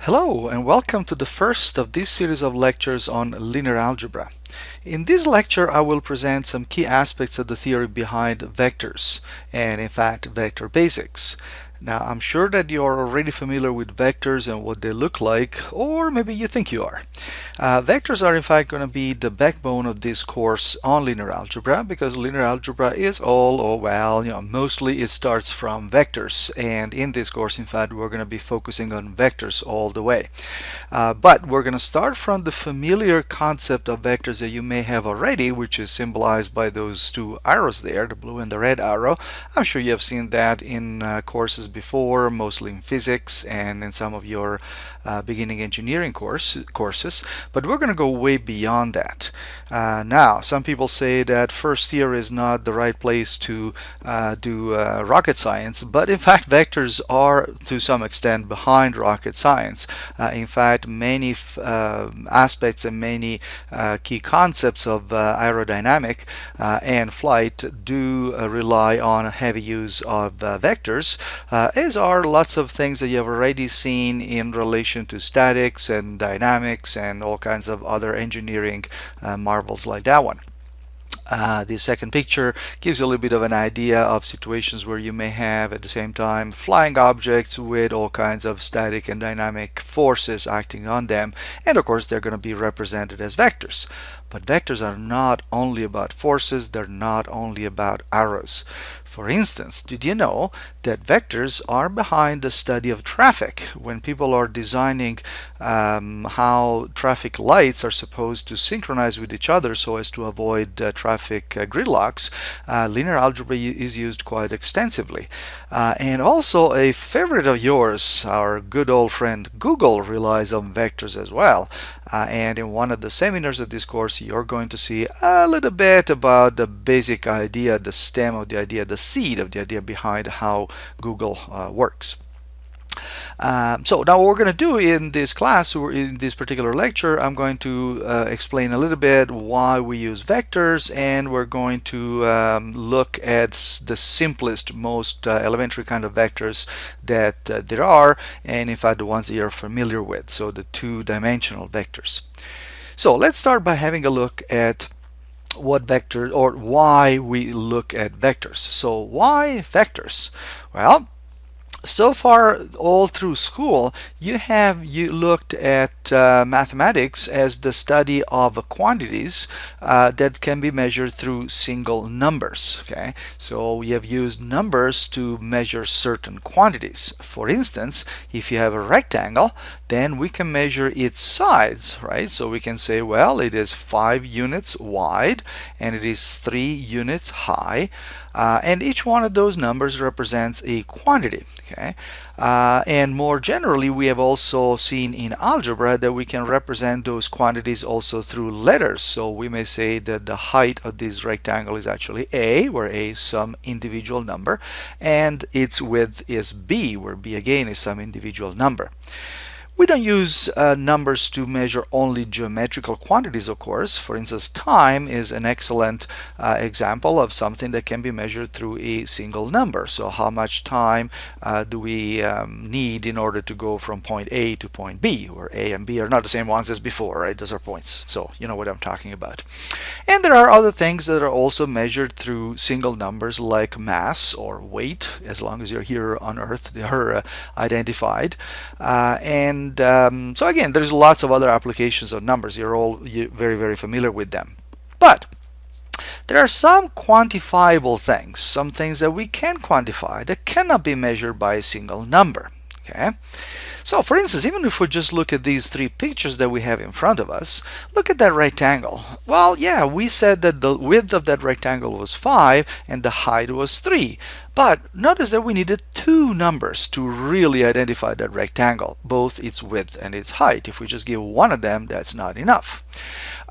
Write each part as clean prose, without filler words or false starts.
Hello and welcome to the first of this series of lectures on linear algebra. In this lecture I will present some key aspects of the theory behind vectors and in fact vector basics. Now I'm sure that you are already familiar with vectors and what they look like, or maybe you think you are. Vectors are in fact going to be the backbone of this course on linear algebra because linear algebra is mostly it starts from vectors, and in this course in fact we're going to be focusing on vectors all the way. But we're going to start from the familiar concept of vectors that you may have already, which is symbolized by those two arrows there, the blue and the red arrow. I'm sure you have seen that in courses before, mostly in physics and in some of your beginning engineering courses, but we're going to go way beyond that. Now, some people say that first year is not the right place to do rocket science, but in fact vectors are to some extent behind rocket science. In fact, many aspects and many key concepts of aerodynamic and flight do rely on heavy use of vectors, as are lots of things that you have already seen in relation to statics and dynamics and all kinds of other engineering marvels like that one. The second picture gives you a little bit of an idea of situations where you may have at the same time flying objects with all kinds of static and dynamic forces acting on them, and of course they're going to be represented as vectors. But vectors are not only about forces, they're not only about arrows. For instance, did you know that vectors are behind the study of traffic? When people are designing how traffic lights are supposed to synchronize with each other so as to avoid traffic gridlocks, linear algebra is used quite extensively. And also a favorite of yours, our good old friend Google, relies on vectors as well. And in one of the seminars of this course, you're going to see a little bit about the basic idea, the stem of the idea, the seed of the idea behind how Google works. So now what we're going to do in this class, or in this particular lecture, I'm going to explain a little bit why we use vectors, and we're going to look at the simplest, most elementary kind of vectors that there are, and in fact the ones that you're familiar with, so the two-dimensional vectors. So let's start by having a look at what vectors, or why we look at vectors. So why vectors? Well, so far all through school you looked at mathematics as the study of quantities that can be measured through single numbers. Okay, so we have used numbers to measure certain quantities. For instance, if you have a rectangle, then we can measure its sides, right? So we can say, well, it is 5 units wide and it is 3 units high. And each one of those numbers represents a quantity. Okay, and more generally, we have also seen in algebra that we can represent those quantities also through letters. So we may say that the height of this rectangle is actually a, where a is some individual number, and its width is b, where b again is some individual number. We don't use numbers to measure only geometrical quantities, of course. For instance, time is an excellent example of something that can be measured through a single number. So how much time do we need in order to go from point A to point B, where A and B are not the same ones as before, right? Those are points. So you know what I'm talking about. And there are other things that are also measured through single numbers like mass or weight, as long as you're here on Earth, they are identified. So again, there's lots of other applications of numbers. You're all very, very familiar with them. But there are some quantifiable things, some things that we can quantify that cannot be measured by a single number. Okay? So for instance, even if we just look at these three pictures that we have in front of us, look at that rectangle. Well, yeah, we said that the width of that rectangle was 5 and the height was 3. But notice that we needed two numbers to really identify that rectangle, both its width and its height. If we just give one of them, that's not enough.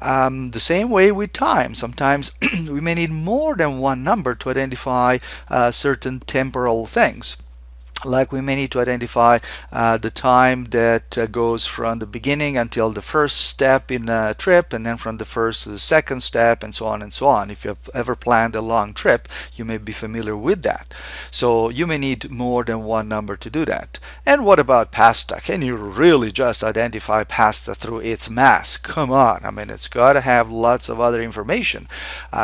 The same way with time. Sometimes we may need more than one number to identify certain temporal things. Like we may need to identify the time that goes from the beginning until the first step in a trip, and then from the first to the second step, and so on and so on. If you've ever planned a long trip, you may be familiar with that. So you may need more than one number to do that. And what about pasta? Can you really just identify pasta through its mass? Come on, I mean, it's got to have lots of other information,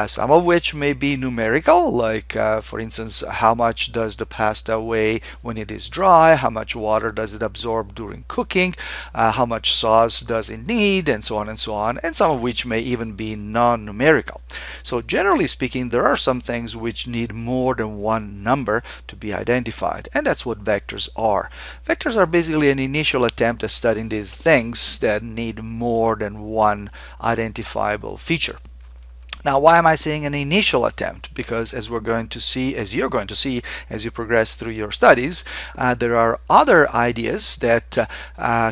some of which may be numerical, like for instance, how much does the pasta weigh when it is dry, how much water does it absorb during cooking, how much sauce does it need, and so on and so on, and some of which may even be non-numerical. So generally speaking, there are some things which need more than one number to be identified, and that's what vectors are. Vectors are basically an initial attempt at studying these things that need more than one identifiable feature. Now, why am I saying an initial attempt? Because as we're going to see, as you're going to see as you progress through your studies, there are other ideas that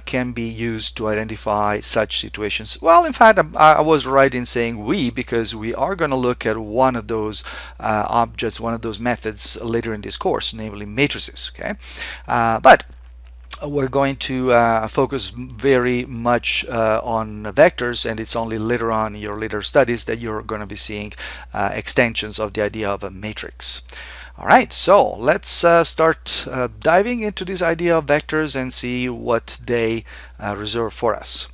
can be used to identify such situations. Well, in fact, I was right in saying we, because we are going to look at one of those objects, one of those methods later in this course, namely matrices. Okay, but we're going to focus very much on vectors, and it's only later on in your later studies that you're going to be seeing extensions of the idea of a matrix. All right, so let's start diving into this idea of vectors and see what they reserve for us.